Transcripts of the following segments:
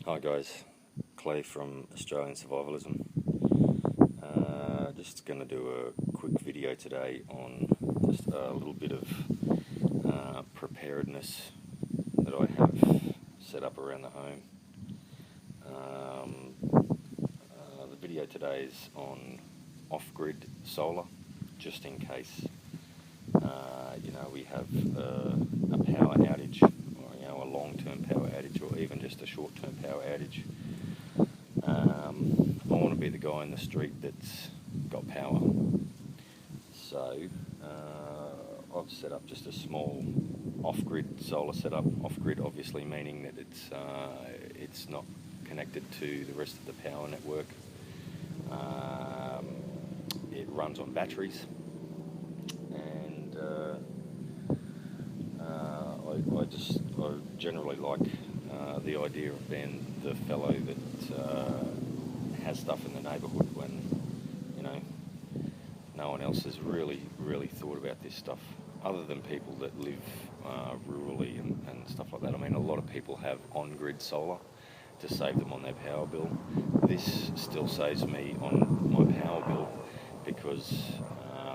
Hi guys, Clay from Australian Survivalism. Just going to do a quick video today on just a little bit of preparedness that I have set up around the home. The video today is on off-grid solar, just in case we have a power outage, or a long-term power outage, or even just a short-term power outage. I want to be the guy in the street that's got power, so I've set up just a small off-grid solar setup. Off-grid obviously meaning that it's not connected to the rest of the power network. It runs on batteries, and I generally like the idea of being the fellow that has stuff in the neighbourhood when no one else has really thought about this stuff, other than people that live rurally and stuff like that. I mean, a lot of people have on-grid solar to save them on their power bill. This still saves me on my power bill because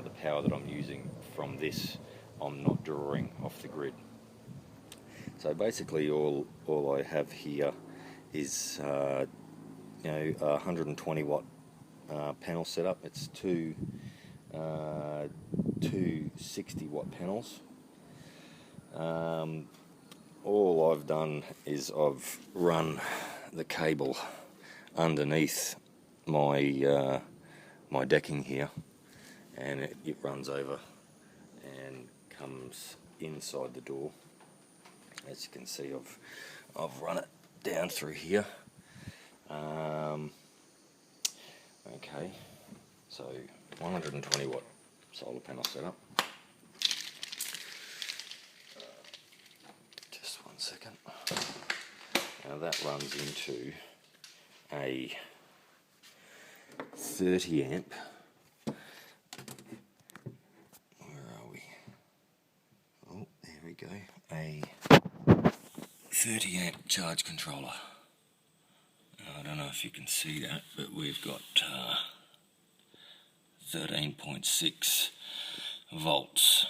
the power that I'm using from this, I'm not drawing off the grid. So basically all I have here is a 120 watt panel setup. It's two 60 watt panels. All I've done is I've run the cable underneath my my decking here, and it runs over and comes inside the door. As you can see, I've run it down through here. Okay, so 120 watt solar panel setup. Just 1 second. Now that runs into a 30 amp. Where are we? Oh, there we go. A 30 amp charge controller. I don't know if you can see that, but we've got 13.6 volts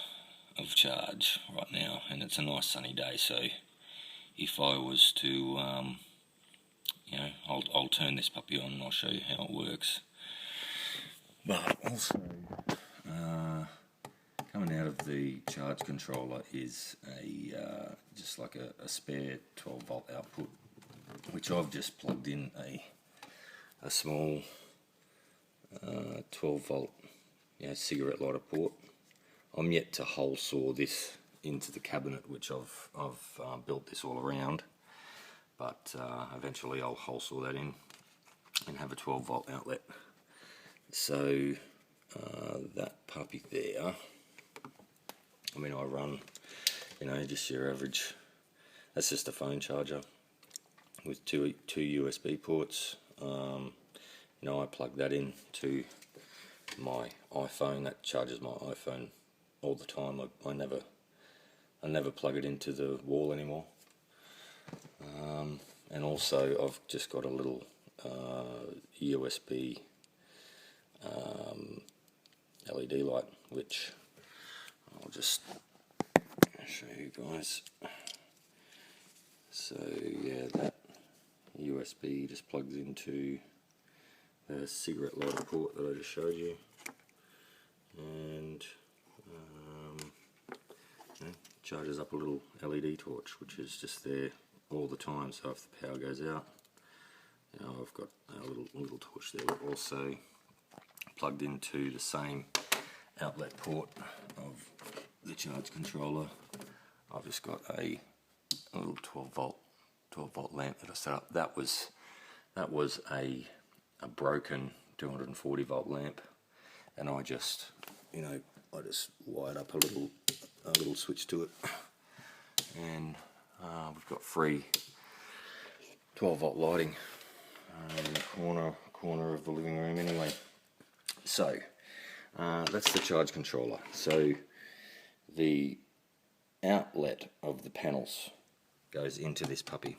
of charge right now, and it's a nice sunny day, so if I was to I'll turn this puppy on and I'll show you how it works. But also coming out of the charge controller is just like a spare 12 volt output, which I've just plugged in a small 12 volt cigarette lighter port. I'm yet to hole saw this into the cabinet, which I've built this all around, but eventually I'll hole saw that in and have a 12 volt outlet. So that puppy there, I mean, I run just your average, that's just a phone charger with two USB ports. I plug that in to my iPhone. That charges my iPhone all the time. I never plug it into the wall anymore. And also I've just got a little USB LED light, which I'll just show you guys. So yeah, that USB just plugs into the cigarette lighter port that I just showed you, and charges up a little LED torch, which is just there all the time. So if the power goes out, I've got a little torch there. But also plugged into the same outlet port of the charge controller, I've just got a little 12 volt lamp that I set up. That was a broken 240 volt lamp, and I just wired up a little switch to it, and we've got free 12 volt lighting in the corner of the living room anyway. So that's the charge controller. So the outlet of the panels goes into this puppy.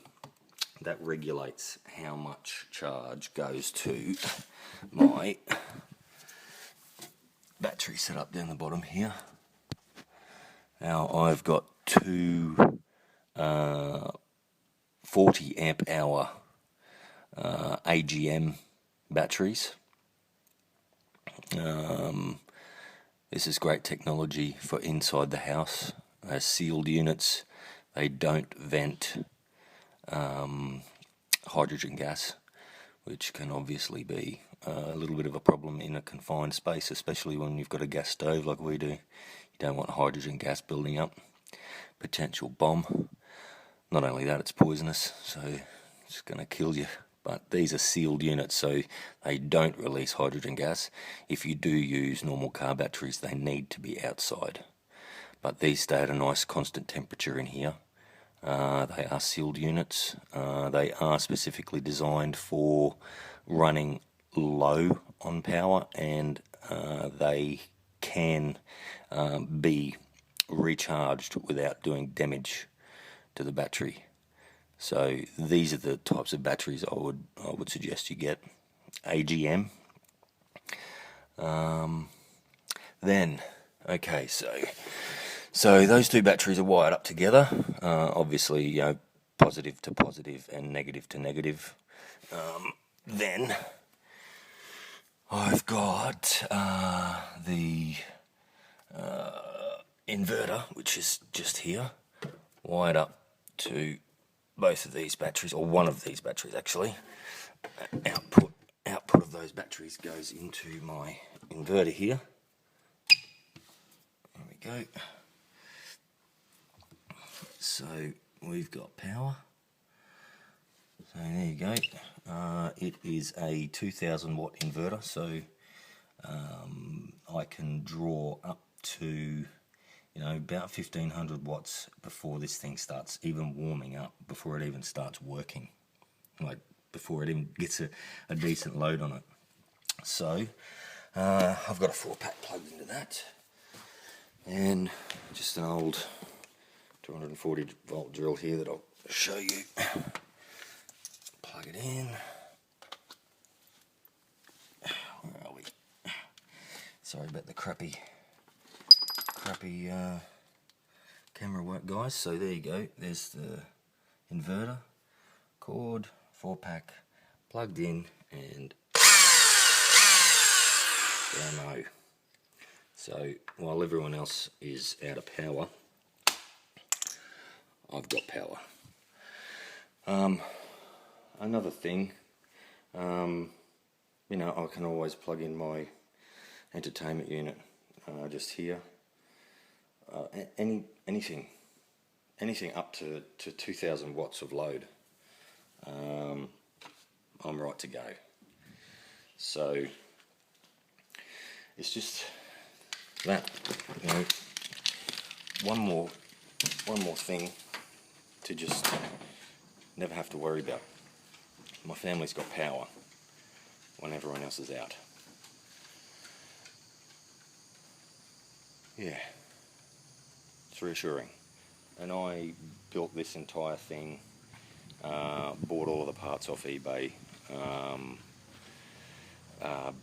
that regulates how much charge goes to my battery set up down the bottom here. Now I've got two 40 amp hour AGM batteries. This is great technology for inside the house. They're sealed units. They don't vent hydrogen gas, which can obviously be a little bit of a problem in a confined space, especially when you've got a gas stove like we do. You don't want hydrogen gas building up. Potential bomb. Not only that, it's poisonous, so it's going to kill you. But these are sealed units, so they don't release hydrogen gas. If you do use normal car batteries, they need to be outside. But these stay at a nice constant temperature in here. They are sealed units. They are specifically designed for running low on power, and they can be recharged without doing damage to the battery. So these are the types of batteries I would suggest you get. AGM. Then, okay, so those two batteries are wired up together. Obviously, you know, positive to positive and negative to negative. Then I've got the inverter, which is just here, wired up to both of these batteries, or one of these batteries actually. Output of those batteries goes into my inverter here. There we go. So we've got power. So there you go. It is a 2000 watt inverter, so I can draw up to, you know, about 1500 watts before this thing starts even warming up, before it even starts working, like before it even gets a decent load on it. So I've got a 4-pack plugged into that, and just an old 240 volt drill here that I'll show you. Plug it in. Where are we? Sorry about the crappy camera work, guys. So there you go. There's the inverter, cord, 4-pack, plugged in, and demo. So while everyone else is out of power, I've got power. Another thing, you know, I can always plug in my entertainment unit just here. Anything up to 2000 watts of load, I'm right to go. So it's just that, you know, one more thing to just never have to worry about. My family's got power when everyone else is out. Yeah, it's reassuring. And I built this entire thing, bought all of the parts off eBay,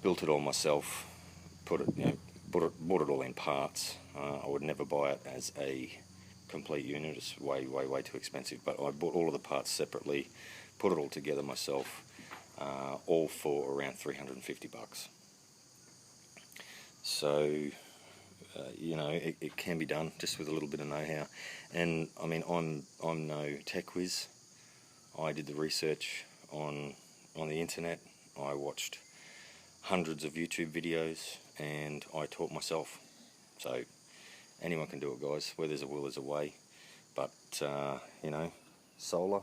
built it all myself, bought it all in parts. I would never buy it as a complete unit. It's way too expensive, but I bought all of the parts separately, put it all together myself, all for around 350 bucks. So you know, it can be done just with a little bit of know-how. And I mean, I'm no tech whiz. I did the research on the internet. I watched hundreds of YouTube videos, and I taught myself. So anyone can do it, guys. Where there's a will, there's a way. But you know, solar,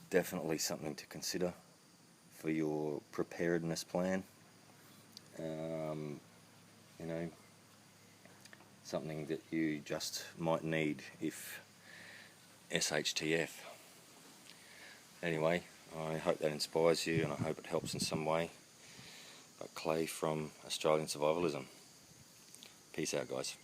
definitely something to consider for your preparedness plan. You know, something that you just might need if SHTF. Anyway, I hope that inspires you, and I hope it helps in some way. But Clay from Australian Survivalism. Peace out, guys.